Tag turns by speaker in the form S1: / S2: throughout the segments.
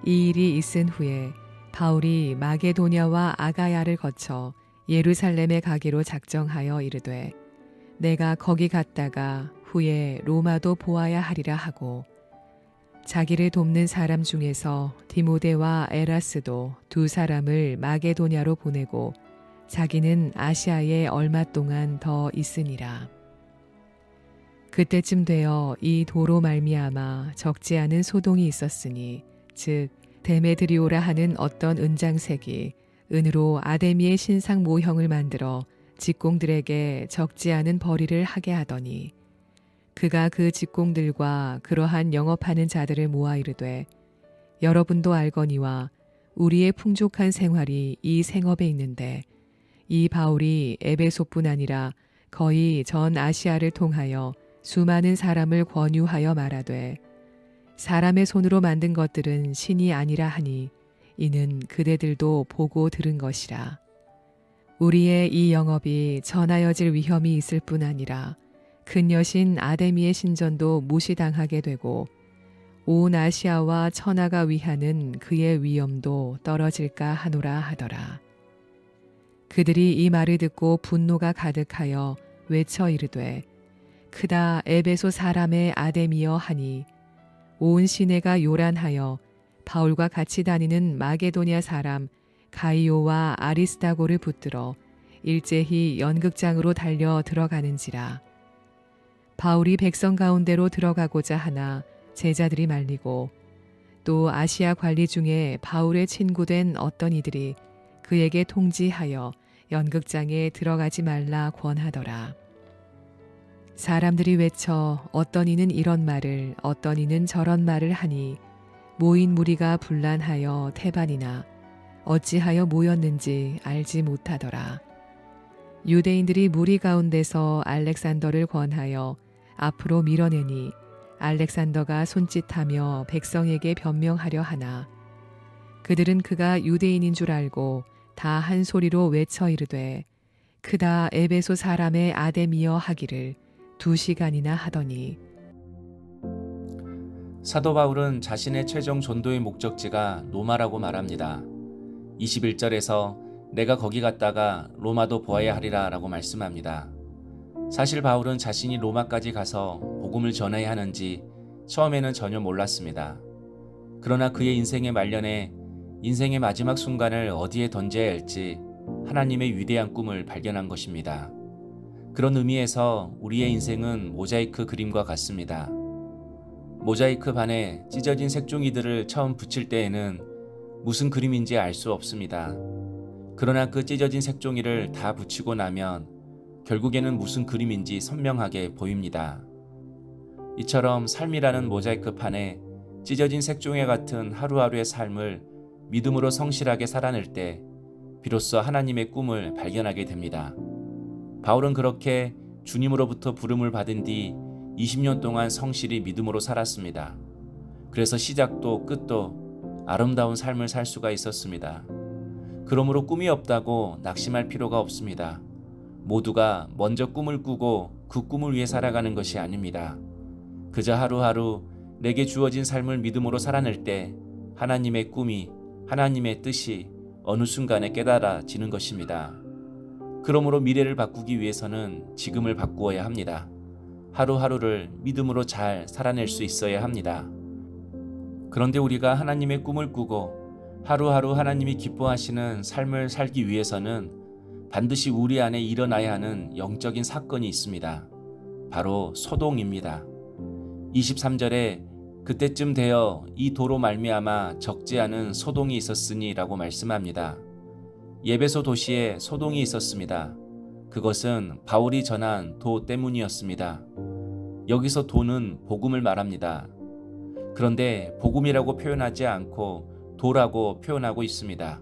S1: 이 일이 있은 후에 바울이 마게도냐와 아가야를 거쳐 예루살렘에 가기로 작정하여 이르되 내가 거기 갔다가 후에 로마도 보아야 하리라 하고 자기를 돕는 사람 중에서 디모데와 에라스도 두 사람을 마게도냐로 보내고 자기는 아시아에 얼마 동안 더 있으니라. 그때쯤 되어 이 도로 말미암아 적지 않은 소동이 있었으니 즉 데메드리오라 하는 어떤 은장색이 은으로 아데미의 신상 모형을 만들어 직공들에게 적지 않은 벌이를 하게 하더니 그가 그 직공들과 그러한 영업하는 자들을 모아 이르되 여러분도 알거니와 우리의 풍족한 생활이 이 생업에 있는데 이 바울이 에베소뿐 아니라 거의 전 아시아를 통하여 수많은 사람을 권유하여 말하되 사람의 손으로 만든 것들은 신이 아니라 하니 이는 그대들도 보고 들은 것이라. 우리의 이 영업이 전하여질 위험이 있을 뿐 아니라 큰 여신 아데미의 신전도 무시당하게 되고 온 아시아와 천하가 위하는 그의 위엄도 떨어질까 하노라 하더라. 그들이 이 말을 듣고 분노가 가득하여 외쳐 이르되 크다 에베소 사람의 아데미여 하니 온 시내가 요란하여 바울과 같이 다니는 마게도냐 사람 가이오와 아리스다고를 붙들어 일제히 연극장으로 달려 들어가는지라. 바울이 백성 가운데로 들어가고자 하나 제자들이 말리고 또 아시아 관리 중에 바울의 친구된 어떤 이들이 그에게 통지하여 연극장에 들어가지 말라 권하더라. 사람들이 외쳐 어떤 이는 이런 말을 어떤 이는 저런 말을 하니 모인 무리가 분란하여 태반이나 어찌하여 모였는지 알지 못하더라. 유대인들이 무리 가운데서 알렉산더를 권하여 앞으로 밀어내니 알렉산더가 손짓하며 백성에게 변명하려 하나 그들은 그가 유대인인 줄 알고 다 한 소리로 외쳐 이르되 크다 에베소 사람의 아데미여 하기를 2시간이나 하더니
S2: 사도 바울은 자신의 최종 전도의 목적지가 로마라고 말합니다. 21절에서 내가 거기 갔다가 로마도 보아야 하리라 라고 말씀합니다. 사실 바울은 자신이 로마까지 가서 복음을 전해야 하는지 처음에는 전혀 몰랐습니다. 그러나 그의 인생의 말년에 인생의 마지막 순간을 어디에 던져야 할지 하나님의 위대한 꿈을 발견한 것입니다. 그런 의미에서 우리의 인생은 모자이크 그림과 같습니다. 모자이크 반에 찢어진 색종이들을 처음 붙일 때에는 무슨 그림인지 알 수 없습니다. 그러나 그 찢어진 색종이를 다 붙이고 나면 결국에는 무슨 그림인지 선명하게 보입니다. 이처럼 삶이라는 모자이크 판에 찢어진 색종이 같은 하루하루의 삶을 믿음으로 성실하게 살아낼 때 비로소 하나님의 꿈을 발견하게 됩니다. 바울은 그렇게 주님으로부터 부름을 받은 뒤 20년 동안 성실히 믿음으로 살았습니다. 그래서 시작도 끝도 아름다운 삶을 살 수가 있었습니다. 그러므로 꿈이 없다고 낙심할 필요가 없습니다. 모두가 먼저 꿈을 꾸고 그 꿈을 위해 살아가는 것이 아닙니다. 그저 하루하루 내게 주어진 삶을 믿음으로 살아낼 때 하나님의 꿈이, 하나님의 뜻이 어느 순간에 깨달아지는 것입니다. 그러므로 미래를 바꾸기 위해서는 지금을 바꾸어야 합니다. 하루하루를 믿음으로 잘 살아낼 수 있어야 합니다. 그런데 우리가 하나님의 꿈을 꾸고 하루하루 하나님이 기뻐하시는 삶을 살기 위해서는 반드시 우리 안에 일어나야 하는 영적인 사건이 있습니다. 바로 소동입니다. 23절에 그때쯤 되어 이 도로 말미암아 적지 않은 소동이 있었으니 라고 말씀합니다. 예베소 도시에 소동이 있었습니다. 그것은 바울이 전한 도 때문이었습니다. 여기서 도는 복음을 말합니다. 그런데 복음이라고 표현하지 않고 도라고 표현하고 있습니다.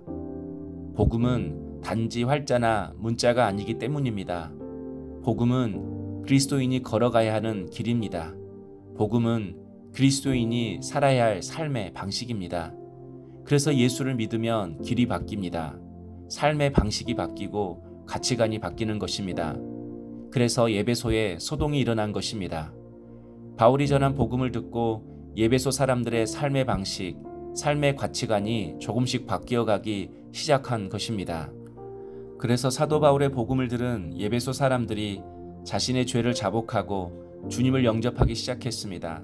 S2: 복음은 단지 활자나 문자가 아니기 때문입니다. 복음은 그리스도인이 걸어가야 하는 길입니다. 복음은 그리스도인이 살아야 할 삶의 방식입니다. 그래서 예수를 믿으면 길이 바뀝니다. 삶의 방식이 바뀌고 가치관이 바뀌는 것입니다. 그래서 예배소에 소동이 일어난 것입니다. 바울이 전한 복음을 듣고 예배소 사람들의 삶의 방식, 삶의 가치관이 조금씩 바뀌어가기 시작한 것입니다. 그래서 사도 바울의 복음을 들은 예배소 사람들이 자신의 죄를 자복하고 주님을 영접하기 시작했습니다.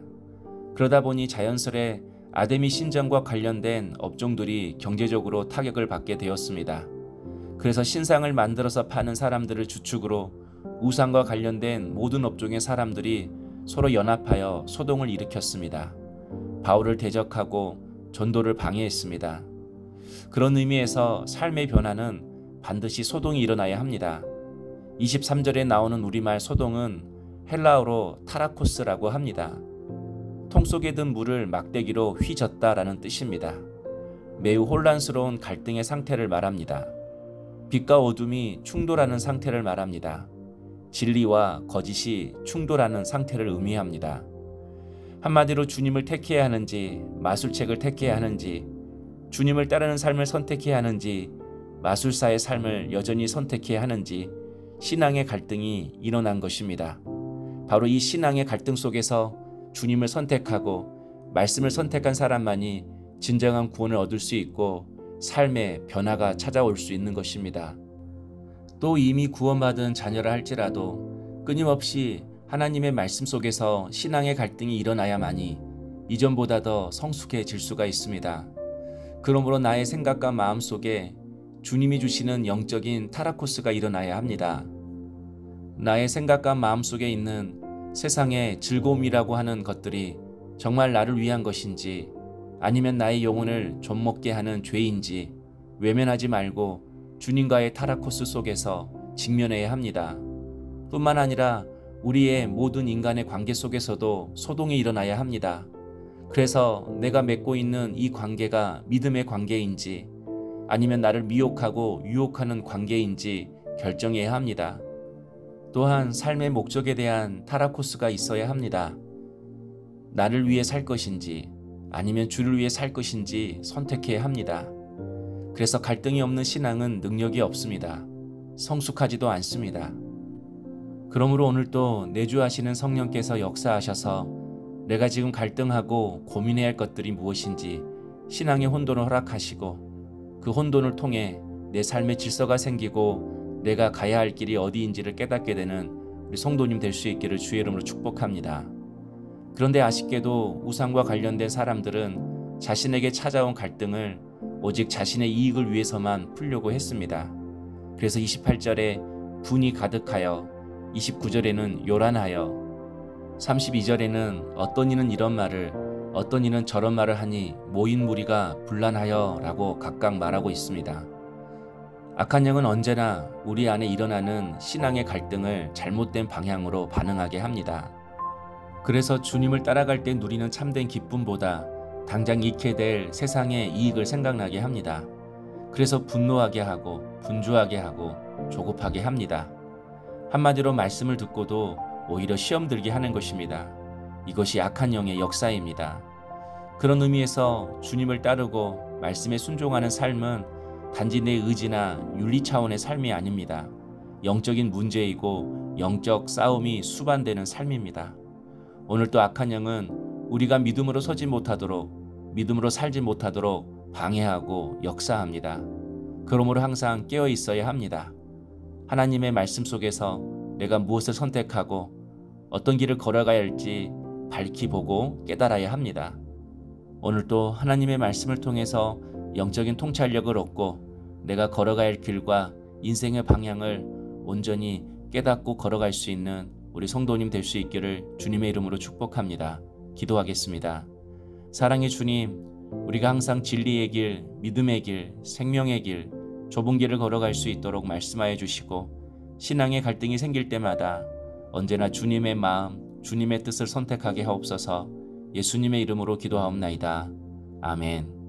S2: 그러다 보니 자연스레 아데미 신전과 관련된 업종들이 경제적으로 타격을 받게 되었습니다. 그래서 신상을 만들어서 파는 사람들을 주축으로 우상과 관련된 모든 업종의 사람들이 서로 연합하여 소동을 일으켰습니다. 바울을 대적하고 전도를 방해했습니다. 그런 의미에서 삶의 변화는 반드시 소동이 일어나야 합니다. 23절에 나오는 우리말 소동은 헬라어로 타라코스라고 합니다. 통 속에 든 물을 막대기로 휘젓다라는 뜻입니다. 매우 혼란스러운 갈등의 상태를 말합니다. 빛과 어둠이 충돌하는 상태를 말합니다. 진리와 거짓이 충돌하는 상태를 의미합니다. 한마디로 주님을 택해야 하는지 마술책을 택해야 하는지, 주님을 따르는 삶을 선택해야 하는지 마술사의 삶을 여전히 선택해야 하는지 신앙의 갈등이 일어난 것입니다. 바로 이 신앙의 갈등 속에서 주님을 선택하고 말씀을 선택한 사람만이 진정한 구원을 얻을 수 있고 삶의 변화가 찾아올 수 있는 것입니다. 또 이미 구원받은 자녀라 할지라도 끊임없이 하나님의 말씀 속에서 신앙의 갈등이 일어나야만이 이전보다 더 성숙해질 수가 있습니다. 그러므로 나의 생각과 마음 속에 주님이 주시는 영적인 타라코스가 일어나야 합니다. 나의 생각과 마음 속에 있는 세상의 즐거움이라고 하는 것들이 정말 나를 위한 것인지, 아니면 나의 영혼을 좀먹게 하는 죄인지 외면하지 말고 주님과의 타라코스 속에서 직면해야 합니다. 뿐만 아니라 우리의 모든 인간의 관계 속에서도 소동이 일어나야 합니다. 그래서 내가 맺고 있는 이 관계가 믿음의 관계인지 아니면 나를 미혹하고 유혹하는 관계인지 결정해야 합니다. 또한 삶의 목적에 대한 타라코스가 있어야 합니다. 나를 위해 살 것인지 아니면 주를 위해 살 것인지 선택해야 합니다. 그래서 갈등이 없는 신앙은 능력이 없습니다. 성숙하지도 않습니다. 그러므로 오늘도 내주하시는 성령께서 역사하셔서 내가 지금 갈등하고 고민해야 할 것들이 무엇인지 신앙의 혼돈을 허락하시고 그 혼돈을 통해 내 삶의 질서가 생기고 내가 가야 할 길이 어디인지를 깨닫게 되는 우리 성도님 될 수 있기를 주의 이름으로 축복합니다. 그런데 아쉽게도 우상과 관련된 사람들은 자신에게 찾아온 갈등을 오직 자신의 이익을 위해서만 풀려고 했습니다. 그래서 28절에 분이 가득하여, 29절에는 요란하여, 32절에는 어떤 이는 이런 말을 어떤 이는 저런 말을 하니 모인 무리가 분란하여 라고 각각 말하고 있습니다. 악한 영은 언제나 우리 안에 일어나는 신앙의 갈등을 잘못된 방향으로 반응하게 합니다. 그래서 주님을 따라갈 때 누리는 참된 기쁨보다 당장 잃게 될 세상의 이익을 생각나게 합니다. 그래서 분노하게 하고 분주하게 하고 조급하게 합니다. 한마디로 말씀을 듣고도 오히려 시험 들게 하는 것입니다. 이것이 악한 영의 역사입니다. 그런 의미에서 주님을 따르고 말씀에 순종하는 삶은 단지 내 의지나 윤리 차원의 삶이 아닙니다. 영적인 문제이고 영적 싸움이 수반되는 삶입니다. 오늘 또 악한 영은 우리가 믿음으로 서지 못하도록, 믿음으로 살지 못하도록 방해하고 역사합니다. 그러므로 항상 깨어 있어야 합니다. 하나님의 말씀 속에서 내가 무엇을 선택하고 어떤 길을 걸어가야 할지 밝히 보고 깨달아야 합니다. 오늘도 하나님의 말씀을 통해서 영적인 통찰력을 얻고 내가 걸어가야 할 길과 인생의 방향을 온전히 깨닫고 걸어갈 수 있는 우리 성도님 될 수 있기를 주님의 이름으로 축복합니다. 기도하겠습니다. 사랑의 주님, 우리가 항상 진리의 길, 믿음의 길, 생명의 길, 좁은 길을 걸어갈 수 있도록 말씀하여 주시고 신앙의 갈등이 생길 때마다 언제나 주님의 마음, 주님의 뜻을 선택하게 하옵소서. 예수님의 이름으로 기도하옵나이다. 아멘.